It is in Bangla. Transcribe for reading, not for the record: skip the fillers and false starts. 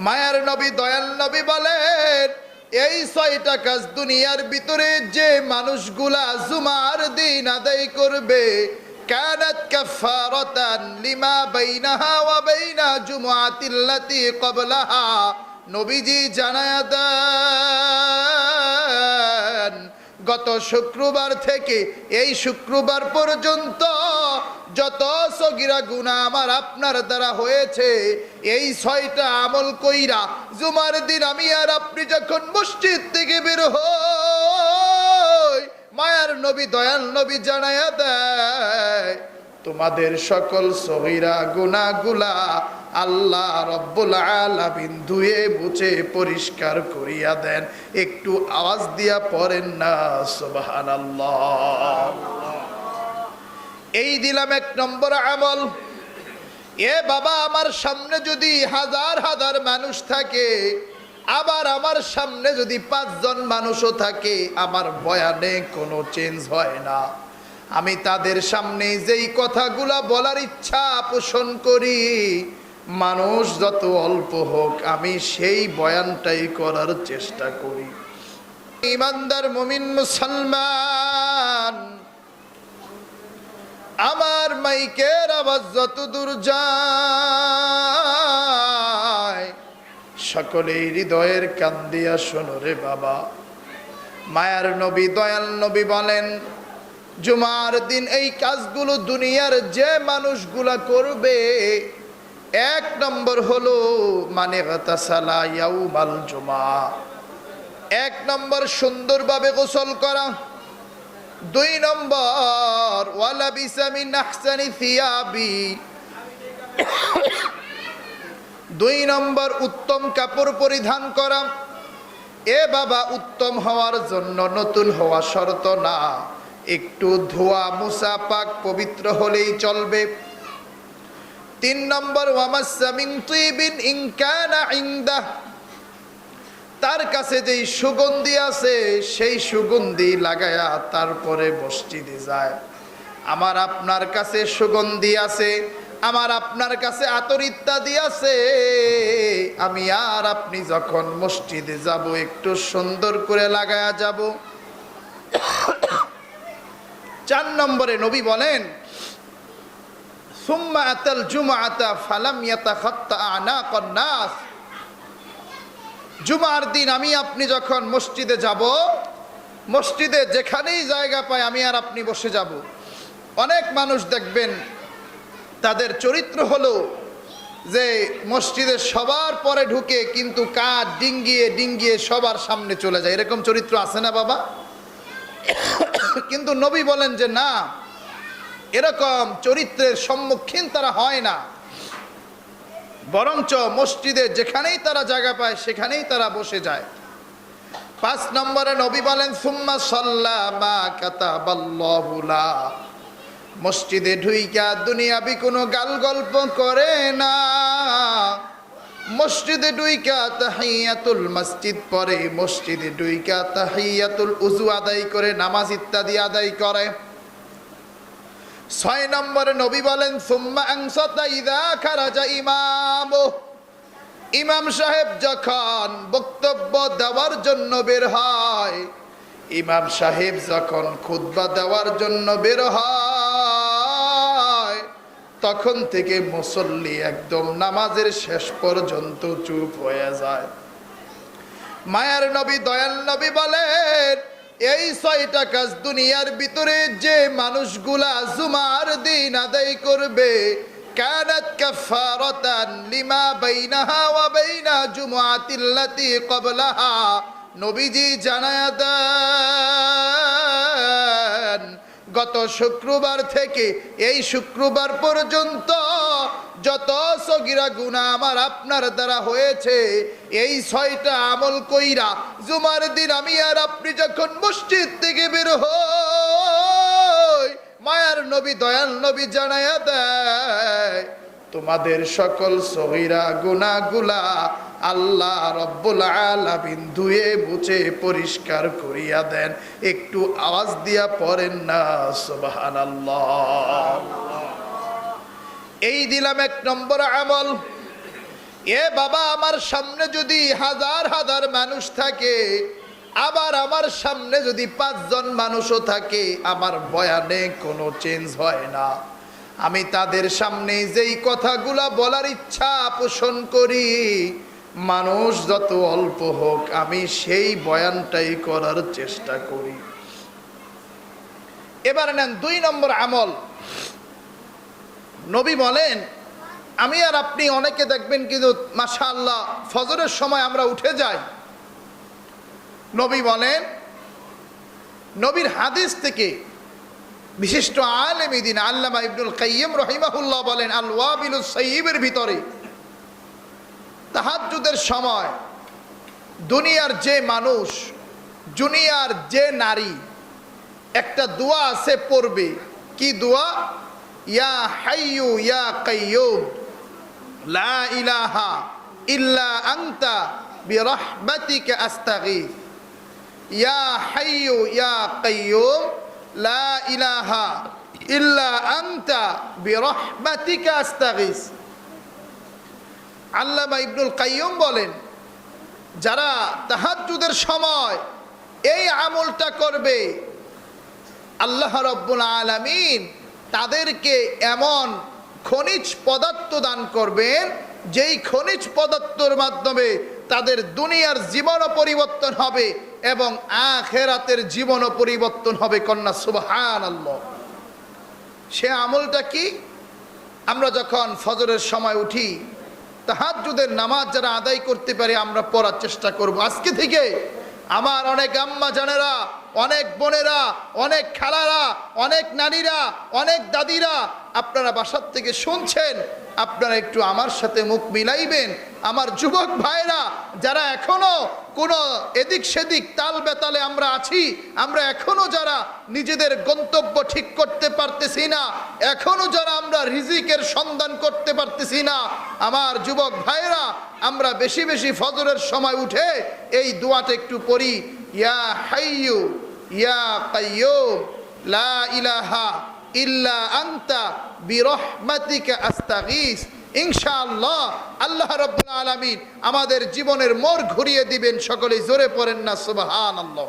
মায়ার নবী দয়াল নবী বলেন, এই 6টা কাজ দুনিয়ার ভিতরে যে মানুষগুলা জুমার দিন আদায় করবে, কানাত কাফারাতান লিমা বাইনাহা ওয়া বাইনা জুমআতিল্লাতি ক্বাবলাহা। নবীজি জানায়া দেন, গত শুক্রবার থেকে এই শুক্রবার পর্যন্ত যত সগীরা গুনাহ আমার আপনার দ্বারা হয়েছে, এই 6টা আমল কইরা জুমার দিন আমি আর আপনি যখন মসজিদ থেকে বের হই, মায়ার নবী দয়াল নবী জানায়া দেয়, তোমাদের সকল সগীরা গুনাহগুলা আল্লাহ রব্বুল আলামিন ধুয়ে মুছে পরিষ্কার করিয়া দেন। একটু আওয়াজ দিয়া পড়েন না সুবহানাল্লাহ। এই দিলাম 1 নম্বর আমল। এ বাবা, আমার সামনে যদি হাজার হাজার মানুষ থাকে, আবার আমার সামনে যদি 5 জন মানুষও থাকে, আমার বয়ানে কোনো চেঞ্জ হয় না। আমি তাদের সামনে যেই কথাগুলা বলার ইচ্ছা পোষণ করি, মানুষ যত অল্প হোক, আমি সেই বয়ানটাই করার চেষ্টা করি। ইমানদার মুমিন মুসলমান, আমার মাইকের আওয়াজ যত দূর যায়, সকলেই হৃদয়ের কান দিয়া শোনো রে বাবা। মায়ার নবী দয়াল নবী বলেন, জুমার দিন এই কাজগুলো দুনিয়ার যে মানুষগুলা করবে, 1 নম্বর হলো মানে গাতাসালা ইয়াউমাল জুমা, 1 নম্বর সুন্দরভাবে গোসল করা। 2 নম্বর ওয়ালা বিসামিন আহসানি থিয়াবি, 2 নম্বর উত্তম কাপড় পরিধান করা। এ বাবা, উত্তম হওয়ার জন্য নতুন হওয়া শর্ত না, একটু ধোয়া মুসা পাক পবিত্র হলেই চলবে। 3 নম্বর ওয়ামাসামিন তিবিন ইন কানা ইনদাহ, তার কাছে যেই সুগন্ধি আছে সেই সুগন্ধি লাগায়া তারপরে মসজিদে যায়। আমার আপনার কাছে সুগন্ধি আছে, আমার আপনার কাছে আতর ইত্যাদি আছে, আমি আর আপনি যখন মসজিদে যাব একটু সুন্দর করে লাগায়া যাব। 4 নম্বরে নবী বলেন, সুম্মা আতাল জুমআতা ফালাম ইয়াতাখাত্তা আনাকান নাস, জুমার দিন আমি আপনি যখন মসজিদে যাব, মসজিদে যেখানেই জায়গা পাই আমি আর আপনি বসে যাব। অনেক মানুষ দেখবেন তাদের চরিত্র হলো যে মসজিদে সবার পরে ঢুকে কিন্তু কাঁধ ডিঙ্গিয়ে ডিঙ্গিয়ে সবার সামনে চলে যায়, এরকম চরিত্র আছে না বাবা? কিন্তু নবী বলেন যে না, এরকম চরিত্রের সম্মুখীন তারা হয় না, বরঞ্চ মসজিদে যেখানেই তারা জায়গা পায় সেখানেই তারা বসে যায়। 5 নম্বরে নবী বলেন, সুম্মা সাল্লা মা কাতাবাল্লাহু লা, মসজিদে ঢুইকা দুনিয়াবি কোনো গাল গল্প করে না, মসজিদে ঢুইকা তাহিয়াতুল মসজিদ পড়ে, মসজিদে ঢুইকা তাহিয়াতুল উযু আদায় করে, নামাজ ইত্যাদি আদায় করে। 6 নম্বরে নবী বলেন, সুম্মা আনসাতা ইযা খারাজা ইমামু, ইমাম সাহেব যখন বক্তব্য দেওয়ার জন্য বের হয়, ইমাম সাহেব যখন খুতবা দেওয়ার জন্য বের হয়, তখন থেকে মুসল্লি একদম নামাজের শেষ পর্যন্ত চুপ হয়ে যায়। মায়ার নবী দয়াল নবী বলেন, এই 6টা কাজ দুনিয়ার ভিতরে যে মানুষগুলা জুমার দিন আদায় করবে, কানাত কাফারাতান লিমা বাইনাহা ওয়া বাইনা জুমআতিল্লাতি ক্বাবলাহা। নবীজি জানায়া দেন, গত শুক্রবার থেকে এই শুক্রবার পর্যন্ত যত সগীরা গুনাহ আমার আপনার দ্বারা হয়েছে, এই 6টা আমল কইরা জুমার দিন আমি আর আপনি যখন মসজিদ থেকে বের হই, মায়ার নবী দয়াল নবী জানায়া দেয়, তোমাদের সকল সগীরা গুনাহগুলা আল্লাহ রব্বুল আলামিন ধুয়ে মুছে পরিষ্কার করিয়া দেন। একটু আওয়াজ দিয়া পড়েন না সুবহানাল্লাহ। এই দিলাম 1 নম্বর আমল। এ বাবা, আমার সামনে যদি হাজার হাজার মানুষ থাকে, আবার আমার সামনে যদি 5 জন মানুষও থাকে, আমার বয়ানে কোনো চেঞ্জ হয় না। আমি তাদের সামনে যেই কথাগুলা বলার ইচ্ছা পোষণ করি, মানুষ যত অল্প হোক, আমি সেই বয়ানটাই করার চেষ্টা করি। এবার নেন 2 নম্বর আমল। নবী বলেন, আমি আর আপনি অনেকে দেখবেন কিন্তু মাশাআল্লাহ ফজরের সময় আমরা উঠে যাই। নবী বলেন, নবীর হাদিস থেকে বিশিষ্ট আলেম দ্বীন আল্লামা ইবনুল কাইয়্যিম রাহিমাহুল্লাহ বলেন, আল ওয়াবিলুস সাইয়্যিবের ভিতরে তাহাজ্জুদের সময় দুনিয়ার যে মানুষ, দুনিয়ার যে নারী একটা দোয়া আছে পড়বে। কি দোয়া? ইয়া হাইয়ু ইয়া কাইয়্যুম লা ইলাহা ইল্লা আনতা বিরহমাতিকা আস্তাগীথ। ইয়া হাইয়ু ইয়া কাইয়্যুম লা ইলাহা ইল্লা আনতা বিরহমাতিকা আস্তাগীথ। আল্লামা ইবনুল কাইয়্যিম বলেন, যারা তাহাজ্জুদের সময় এই আমলটা করবে, আল্লাহ রাব্বুল আলামিন তাদেরকে এমন খনিজ পদার্থ দান করবেন, যেই খনিজ পদার্থের মাধ্যমে তাদের দুনিয়ার জীবনও পরিবর্তন হবে এবং আখিরাতের জীবনও পরিবর্তন হবে। কন্যা সুবহানাল্লাহ। সে আমলটা কি? আমরা যখন ফজরের সময় উঠি, তাহাজ্জুদের নামাজ যারা আদায় করতে পারে, আমরা পড়ার চেষ্টা করব। আজকে থেকে আমার অনেক আম্মা জানেরা, অনেক বোনেরা, অনেক খালারা, অনেক নারীরা, অনেক দাদিরা, আপনারা বাসার থেকে শুনছেন, আপনারা একটু আমার সাথে মুখ মিলাইবেন। আমার যুবক ভাইরা যারা এখনো কোনো এদিক সেদিক তাল বেতালে আমরা আছি, আমরা এখনো যারা নিজেদের গন্তব্য ঠিক করতে পারতেছি না, এখনো যারা আমরা রিজিকের সন্ধান করতে পারতেছি না, আমার যুবক ভাইরা আমরা বেশি বেশি ফজরের সময় উঠে এই দোয়াটা একটু পড়ি। ইয়া হাইয়ু ইয়া কাইয়্যুম লা ইলাহা ইল্লা আনতা বিরহমাতিকা আস্তাগীথ। ইনশাআল্লাহ আল্লাহ রাব্বুল আলামিন আমাদের জীবনের মোড় ঘুরিয়ে দিবেন। সকলেই জোরে পড়েন না সুবহানাল্লাহ।